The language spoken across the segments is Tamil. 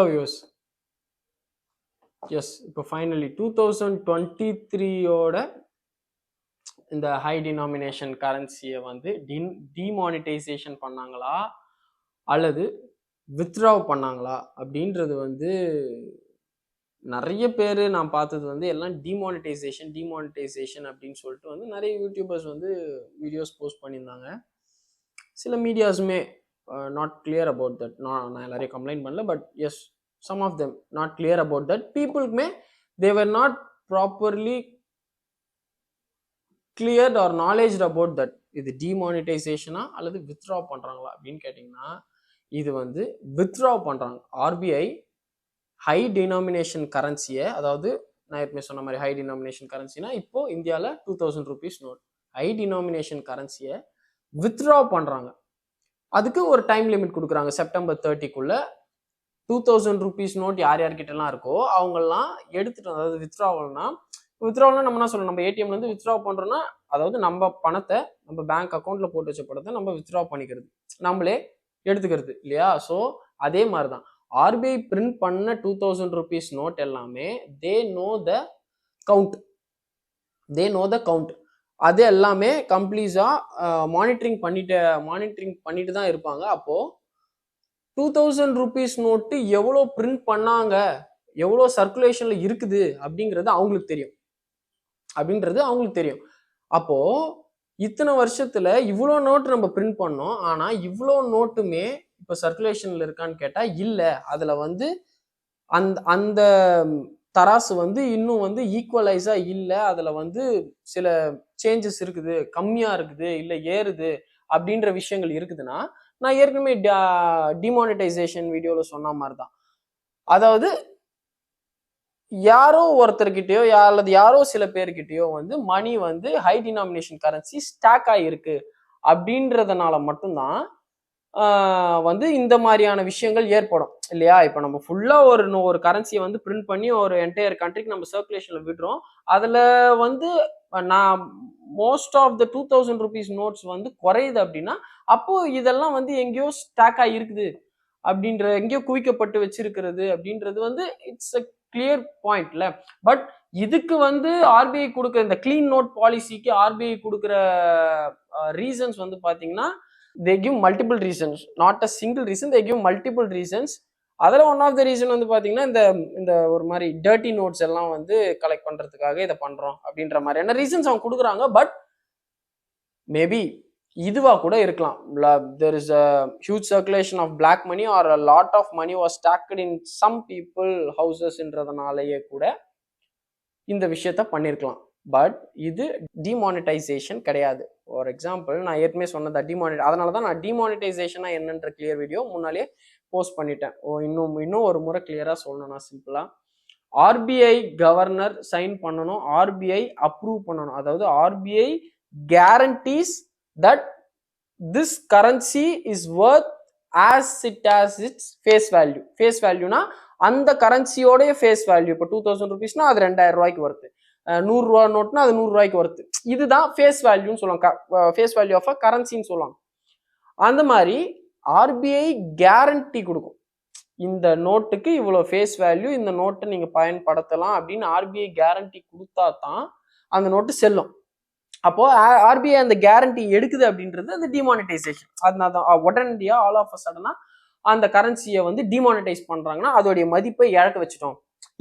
Hello views. எஸ், இப்போ ஃபைனலி 2023யோட இந்த ஹை டினாமினேஷன் கரன்சியை வந்து டிமானிட்டைசேஷன் பண்ணாங்களா அல்லது வித்ட்ரா பண்ணாங்களா அப்படின்றது வந்து நிறைய பேர் நான் பார்த்தது வந்து எல்லாம் டிமானிட்டைசேஷன் அப்படின்னு சொல்லிட்டு வந்து நிறைய யூடியூபர்ஸ் வந்து வீடியோஸ் போஸ்ட் பண்ணியிருந்தாங்க. சில மீடியாஸுமே நாட் கிளியர் அபவுட் தட். நான் எல்லாரையும் கம்ப்ளைண்ட் பண்ணல, but yes, some of them not clear about that. People may they were not properly cleared or knowledgeable about that. இது demonetization-ஆ அல்லது withdraw பண்றாங்களா அப்படின்னு கேட்டிங்கன்னா, இது வந்து withdraw பண்றாங்க. RBI ஹை டினாமினேஷன் கரன்சியை, அதாவது நான் ஏற்கனவே சொன்ன மாதிரி ஹை டினாமினேஷன் கரன்சினா இப்போ இந்தியாவில் 2000 rupees நோட், ஹை டினாமினேஷன் கரன்சியை withdraw பண்றாங்க. அதுக்கு ஒரு டைம் லிமிட் கொடுக்குறாங்க. செப்டம்பர் 30க்குள்ள 2000 rupees நோட் யார் யார்கிட்டலாம் இருக்கோ அவங்கெல்லாம் எடுத்துட்டு, அதாவது வித்ட்ராவல்னா நம்ம என்ன சொல்லணும், நம்ம ஏடிஎம்ல இருந்து வித்ட்ரா பண்றோம்னா, அதாவது நம்ம பணத்தை நம்ம பேங்க் அக்கௌண்ட்ல போட்டு வச்ச பணத்தை நம்ம வித்ட்ரா பண்ணிக்கிறது, நம்மளே எடுத்துக்கிறது இல்லையா? ஸோ அதே மாதிரி தான் ஆர்பிஐ பிரிண்ட் பண்ண 2000 rupees நோட் எல்லாமே தே நோ த கவுண்ட். அது எல்லாமே கம்ப்ளீட்டா மானிட்டரிங் பண்ணிட்டு தான் இருப்பாங்க. அப்போ 2000 rupees நோட்டு எவ்வளோ பிரிண்ட் பண்ணாங்க, எவ்வளோ சர்க்குலேஷன்ல இருக்குது அப்படின்றது அவங்களுக்கு தெரியும். அப்போ இத்தனை வருஷத்துல இவ்வளோ நோட்டு நம்ம பிரிண்ட் பண்ணோம், ஆனா இவ்வளோ நோட்டுமே இப்போ சர்க்குலேஷன்ல இருக்கான்னு கேட்டா இல்ல. அதுல வந்து அந்த தராசு வந்து இன்னும் வந்து ஈக்குவலைஸா இல்லை. அதுல வந்து சில சேஞ்சஸ் இருக்குது, கம்மியா இருக்குது, இல்லை ஏறுது அப்படின்ற விஷயங்கள் இருக்குதுன்னா, நான் ஏற்கனவே டிமானிட்டைசேஷன் வீடியோல சொன்ன மாதிரி தான். அதாவது யாரோ ஒருத்தர்கிட்டயோ அல்லது யாரோ சில பேர்கிட்டயோ வந்து மணி வந்து ஹை டினாமினேஷன் கரன்சி ஸ்டாக் ஆகிருக்கு அப்படின்றதுனால மட்டும்தான் வந்து இந்த மாதிரியான விஷயங்கள் ஏற்படும் இல்லையா? இப்போ நம்ம ஃபுல்லா ஒரு கரன்சியை வந்து பிரிண்ட் பண்ணி ஒரு என்டையர் கண்ட்ரிக்கு நம்ம சர்க்குலேஷன்ல விடுறோம். அதுல வந்து நான் most of the 2000 rupees notes வந்து குறையுது அப்படின்னா, அப்போ இதெல்லாம் வந்து எங்கேயோ ஸ்டாக் ஆகிருக்குது அப்படின்ற, எங்கேயோ குவிக்கப்பட்டு வச்சிருக்கிறது அப்படின்றது வந்து இட்ஸ் அ கிளியர் பாயிண்ட்ல. பட் இதுக்கு வந்து ஆர்பிஐ கொடுக்குற இந்த கிளீன் நோட் பாலிசிக்கு ஆர்பிஐ கொடுக்குற ரீசன்ஸ் வந்து பாத்தீங்கன்னா, they give multiple reasons, not a single reason, they give multiple reasons. அதில் ஒன் ஆஃப் த ரீசன் வந்து பார்த்தீங்கன்னா, இந்த ஒரு மாதிரி டர்ட்டி நோட்ஸ் எல்லாம் வந்து கலெக்ட் பண்ணுறதுக்காக இதை பண்ணுறோம் அப்படின்ற மாதிரியான ரீசன்ஸ் அவங்க கொடுக்குறாங்க. பட் மேபி இதுவாக கூட இருக்கலாம். there is a huge circulation of black money or a lot of money was stacked in some people houses-ன்றதுனாலேயே கூட இந்த விஷயத்த பண்ணியிருக்கலாம். பட் இது டிமானிட்டைசேஷன் கிடையாது. ஃபார் எக்ஸாம்பிள், நான் ஏற்கனவே சொன்னது அதனால தான் நான் டிமானிட்டைசேஷனா என்னன்ற கிளியர் வீடியோ முன்னாலே போஸ்ட் பண்ணிட்டேன். இன்னும் ஒரு முறை கிளியரா சொல்லணும்னா, சிம்பிளா ஆர்பிஐ கவர்னர் சைன் பண்ணணும், ஆர்பிஐ அப்ரூவ் பண்ணணும். அதாவது RBI guarantees that this currency is worth as it as its face value. Face வேல்யூனா அந்த கரன்சியோடைய ஃபேஸ் வேல்யூ. இப்போ 2000 rupeesனா அது 2000 ரூபாய்க்கு வருது, 100 ரூபா நோட்னா அது 100 ரூபாய்க்கு வருது. இதுதான் ஃபேஸ் வேல்யூன்னு சொல்லுவாங்க, ஃபேஸ் வேல்யூ ஆஃப் அ கரன்சின்னு சொல்லுவாங்க. அந்த மாதிரி ஆர்பிஐ கேரண்டி கொடுக்கும், இந்த நோட்டுக்கு இவ்வளோ ஃபேஸ் வேல்யூ, இந்த நோட்டை நீங்க பயன்படுத்தலாம் அப்படின்னு ஆர்பிஐ கேரண்டி கொடுத்தா தான் அந்த நோட்டு செல்லும். அப்போ ஆர்பிஐ அந்த கேரண்டி எடுக்குது அப்படின்றது அந்த டிமானிட்டைசேஷன். அதனால தான் உடனடியா ஆல் ஆஃப் அ சடனா அந்த கரன்சியை வந்து டிமானிட்டைஸ் பண்றாங்கன்னா அதோடைய மதிப்பை இழக்க வச்சுட்டோம்.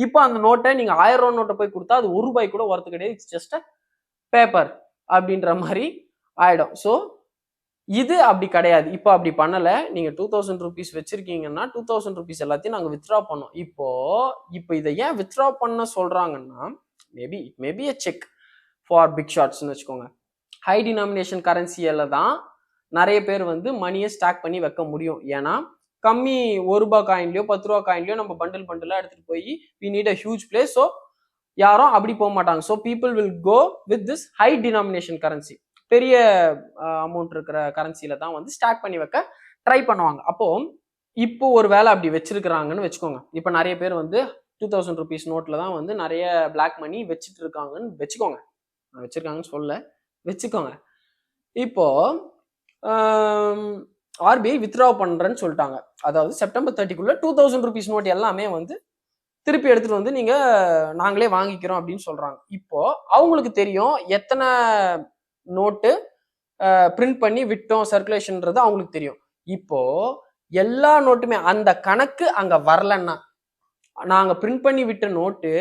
இப்போ அந்த நோட்டை நீங்க 1000 ரூபா நோட்டை போய் கொடுத்தா அது ₹1 கூட ஒர்த்து கிடையாது, இட்ஸ் ஜஸ்ட் அ பேப்பர் அப்படின்ற மாதிரி ஆயிடும். ஸோ இது அப்படி கிடையாது. இப்போ அப்படி பண்ணல. நீங்க 2000 rupees வச்சிருக்கீங்கன்னா 2000 rupees எல்லாத்தையும் நாங்க வித்ட்ரா பண்ணோம். இப்போ இதை ஏன் வித்ட்ரா பண்ண சொல்றாங்கன்னா, maybe a check for big ஷாட்ஸ்ன்னு வச்சுக்கோங்க. ஹை டினாமினேஷன் கரன்சியில தான் நிறைய பேர் வந்து மணியை ஸ்டாக் பண்ணி வைக்க முடியும். ஏன்னா கம்மி ₹1 காயின்லயோ 10 ரூபா காயின்லயோ நம்ம பண்டிலா எடுத்துட்டு போய் we need a huge place. So யாரும் அப்படி போக மாட்டாங்க. So people will go with this high denomination currency. பெரிய அமௌண்ட் இருக்கிற கரன்சியில தான் வந்து ஸ்டாக் பண்ணி வைக்க ட்ரை பண்ணுவாங்க. அப்போ இப்போ ஒரு வேலை அப்படி வச்சிருக்கிறாங்கன்னு வச்சுக்கோங்க. இப்போ நிறைய பேர் வந்து 2000 rupees நோட்ல தான் வந்து நிறைய பிளாக் மணி வச்சுட்டு இருக்காங்கன்னு வச்சுக்கோங்க. வச்சிருக்காங்கன்னு சொல்ல, வச்சுக்கோங்க. இப்போ ஆர்பிஐ வித்ட்ரா பண்றேன்னு சொல்லிட்டாங்க. அதாவது செப்டம்பர் 30க்குள்ள 2000 ருபீஸ் நோட் எல்லாமே வந்து திருப்பி எடுத்துட்டு வந்து நீங்க நாங்களே வாங்கிக்கிறோம் அப்படின்னு சொல்றாங்க. இப்போ அவங்களுக்கு தெரியும் எத்தனை நோட்டு பிரிண்ட் பண்ணி விட்டோம் சர்க்குலேஷன்ன்றது அவங்களுக்கு தெரியும். இப்போ எல்லா நோட்டுமே அந்த கணக்கு அங்க வரலன்னா, நாங்க பிரிண்ட் பண்ணி விட்ட நோட்டு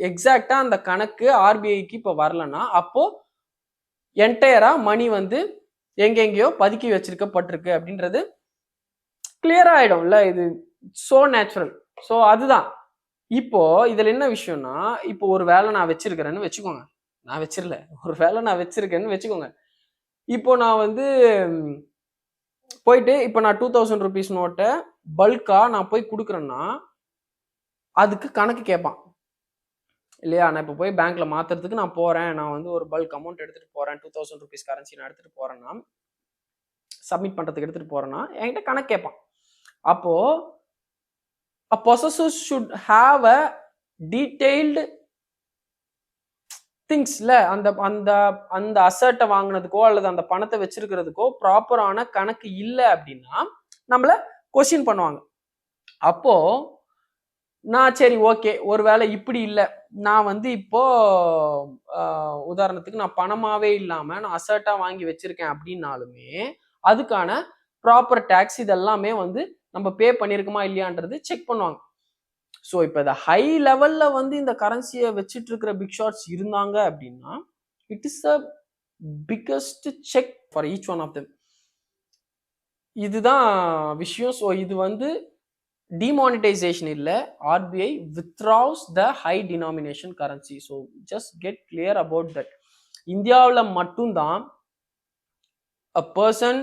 எக்ஸாக்டா அந்த கணக்கு ஆர்பிஐக்கு இப்போ வரலன்னா, அப்போ என்டையரா மணி வந்து எங்கெங்கயோ பதுக்கி வச்சிருக்கப்பட்டிருக்கு அப்படின்றது கிளியரா ஆயிடும்ல. இது சோ நேச்சுரல். சோ அதுதான் இப்போ இதுல என்ன விஷயம்னா, இப்போ ஒரு வேலை நான் வச்சிருக்கிறேன்னு வச்சுக்கோங்க. நான் வச்சிரல, ஒரு வேலை நான் வச்சிருக்கேன்னு வச்சுக்கோங்க. இப்போ நான் வந்து போயிட்டு இப்போ நான் 2000 ருபீஸ் நோட்டை பல்கா நான் போய் கொடுக்குறேன்னா அதுக்கு கணக்கு கேட்பான் இல்லையா. நான் இப்போ போய் பேங்க்ல மாத்துறதுக்கு நான் போறேன், நான் வந்து ஒரு பல்க் அமௌண்ட் எடுத்துட்டு போறேன், 2000 ருபீஸ் கரன்சி நான் எடுத்துட்டு போறேன்னா, சப்மிட் பண்றதுக்கு எடுத்துட்டு போறேன்னா என்கிட்ட கணக்கு கேட்பான். அப்போ a possessor should have a detailed things இல்ல, அந்த அந்த அந்த அசட்டை வாங்கினதுக்கோ அல்லது அந்த பணத்தை வச்சிருக்கிறதுக்கோ ப்ராப்பரான கணக்கு இல்லை அப்படின்னா நம்மள கொஸ்டின் பண்ணுவாங்க. அப்போ நான் சரி ஓகே, ஒருவேளை இப்படி இல்லை, நான் வந்து இப்போ உதாரணத்துக்கு நான் பணமாவே இல்லாம நான் அசட்டா வாங்கி வச்சிருக்கேன் அப்படின்னாலுமே அதுக்கான ப்ராப்பர் டேக்ஸ் இதெல்லாமே வந்து நம்ம பே பண்ணிருக்கோமா இல்லையான்றது செக் பண்ணுவாங்க. ஸோ இப்போ இந்த ஹை லெவல்ல வந்து இந்த கரன்சியை வச்சுட்டு இருக்கிற பிக் ஷாட்ஸ் இருந்தாங்க அப்படின்னா it is a biggest check for each one of them. இதுதான் விஷயம். ஸோ இது வந்து demonetization இல்லை, RBI withdraws the high denomination currency. So just get clear about that. இந்தியாவில் மட்டும்தான் a person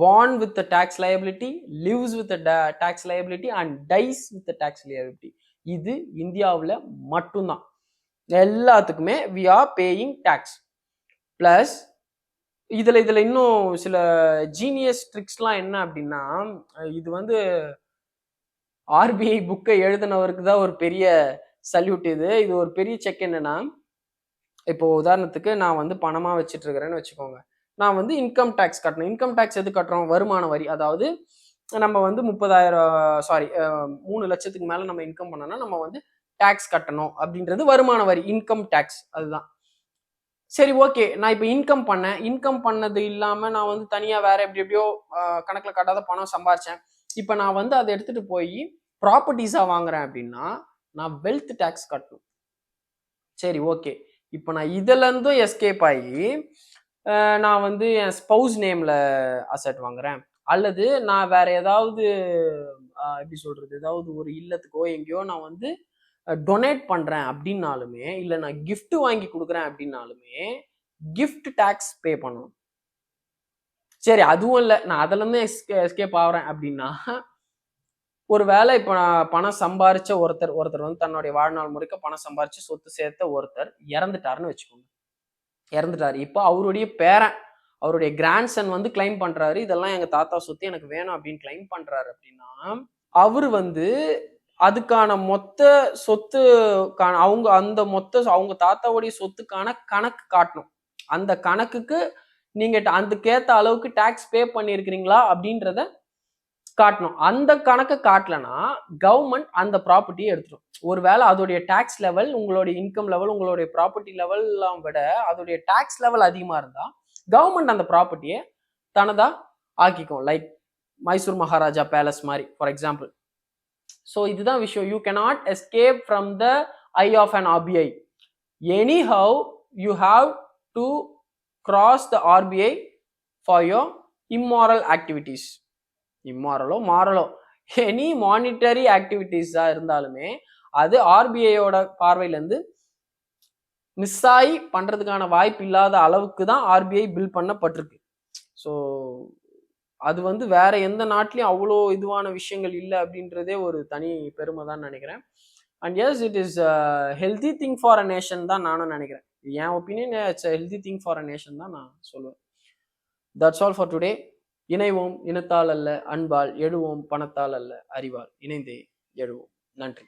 born with the tax liability, lives with the tax liability and dies with the tax liability. இது இந்தியாவில் மட்டும்தான். எல்லாத்துக்குமே we are paying tax. plus இதுல இன்னும் சில ஜீனியஸ் ட்ரிக்ஸ்லாம் என்ன அப்படின்னா, இது வந்து ஆர்பிஐ புக்கை எழுதினவருக்கு தான் ஒரு பெரிய சல்யூட். இது ஒரு பெரிய செக். என்னன்னா, இப்போ உதாரணத்துக்கு நான் வந்து பணமா வச்சுட்டு இருக்கிறேன்னு வச்சுக்கோங்க, நான் வந்து இன்கம் டேக்ஸ் கட்டணும். இன்கம் டேக்ஸ் எது கட்டுறோம்? வருமான வரி. அதாவது நம்ம வந்து 3 லட்சத்துக்கு மேல நம்ம இன்கம் பண்ணோம்னா நம்ம வந்து டேக்ஸ் கட்டணும் அப்படின்றது வருமான வரி, இன்கம் டேக்ஸ். அதுதான். சரி ஓகே, நான் இப்போ இன்கம் பண்ணது இல்லாம நான் வந்து தனியா வேற எப்படியோ கணக்குல காட்டாத பணம் சம்பாரிச்சேன். இப்போ நான் வந்து அதை எடுத்துட்டு போய் ப்ராப்பர்ட்டிஸா வாங்குறேன் அப்படின்னா நான் வெல்த் டேக்ஸ் கட்டணும். சரி ஓகே, இப்போ நான் இதுல இருந்தும் எஸ்கேப் ஆகி நான் வந்து என் ஸ்பௌஸ் நேம்ல அசெட் வாங்குறேன், அல்லது நான் வேற ஏதாவது எப்படி சொல்றது, ஏதாவது ஒரு இல்லத்துக்கோ எங்கேயோ நான் வந்து டொனேட் பண்றேன் அப்படின்னாலுமே, இல்லை நான் கிஃப்ட் வாங்கி கொடுக்குறேன் அப்படின்னாலுமே கிஃப்ட் டேக்ஸ் பே பண்ணணும். சரி அதுவும் இல்லை, நான் அதுல இருந்து எஸ்கேப் ஆகிறேன் அப்படின்னா, ஒரு வேளை இப்போ நான் பணம் சம்பாரிச்ச ஒருத்தர் வந்து தன்னுடைய வாழ்நாள் முறைக்கு பணம் சம்பாரிச்சு சொத்து சேர்த்த ஒருத்தர் இறந்துட்டாருன்னு வச்சுக்கோங்க. இறந்துட்டாரு. இப்போ அவருடைய பேரன், அவருடைய கிராண்ட்சன் வந்து கிளைம் பண்றாரு, இதெல்லாம் எங்க தாத்தா சொத்து எனக்கு வேணும் அப்படின்னு கிளைம் பண்றாரு அப்படின்னா, அவரு வந்து அதுக்கான மொத்த சொத்துக்கான அவங்க தாத்தாவுடைய சொத்துக்கான கணக்கு காட்டணும். அந்த கணக்குக்கு நீங்க அதுக்கேத்த அளவுக்கு டாக்ஸ் பே பண்ணிருக்கிறீங்களா அப்படின்றத காட்டணும். அந்த கணக்கை காட்டலனா கவர்மெண்ட் அந்த ப்ராப்பர்ட்டியை எடுத்துரும். ஒருவேளை அதோடைய டாக்ஸ் லெவல், உங்களுடைய இன்கம் லெவல், உங்களுடைய ப்ராப்பர்ட்டி லெவல்லாம் விட அதோடைய டாக்ஸ் லெவல் அதிகமா இருந்தா கவர்மெண்ட் அந்த ப்ராப்பர்ட்டியை தனதா ஆக்கிக்கும். லைக் மைசூர் மகாராஜா பேலஸ் மாதிரி ஃபார் எக்ஸாம்பிள். ஸோ இதுதான் விஷயம். You cannot escape from the eye of an RBI. Anyhow, you have to cross the RBI for your immoral activities. இம்மாரலோ மாரலோ எனி மானிட்டரி ஆக்டிவிட்டிஸா இருந்தாலுமே அது ஆர்பிஐயோட பார்வையிலேருந்து மிஸ் ஆகி பண்றதுக்கான வாய்ப்பு இல்லாத அளவுக்கு தான் ஆர்பிஐ பில் பண்ணப்பட்டிருக்கு. ஸோ அது வந்து வேற எந்த நாட்டிலையும் அவ்வளோ இதுவான விஷயங்கள் இல்லை அப்படின்றதே ஒரு தனி பெருமை தான் நினைக்கிறேன். And yes, it is healthy thing for a nation தான் நானும் நினைக்கிறேன். என் opinion it's healthy thing for a nation தான் நான் சொல்லுவேன். That's all for today. இணைவோம் இனத்தால் அல்ல அன்பால், எழுவோம் பணத்தால் அல்ல அறிவால், இணைந்தே எழுவோம். நன்றி.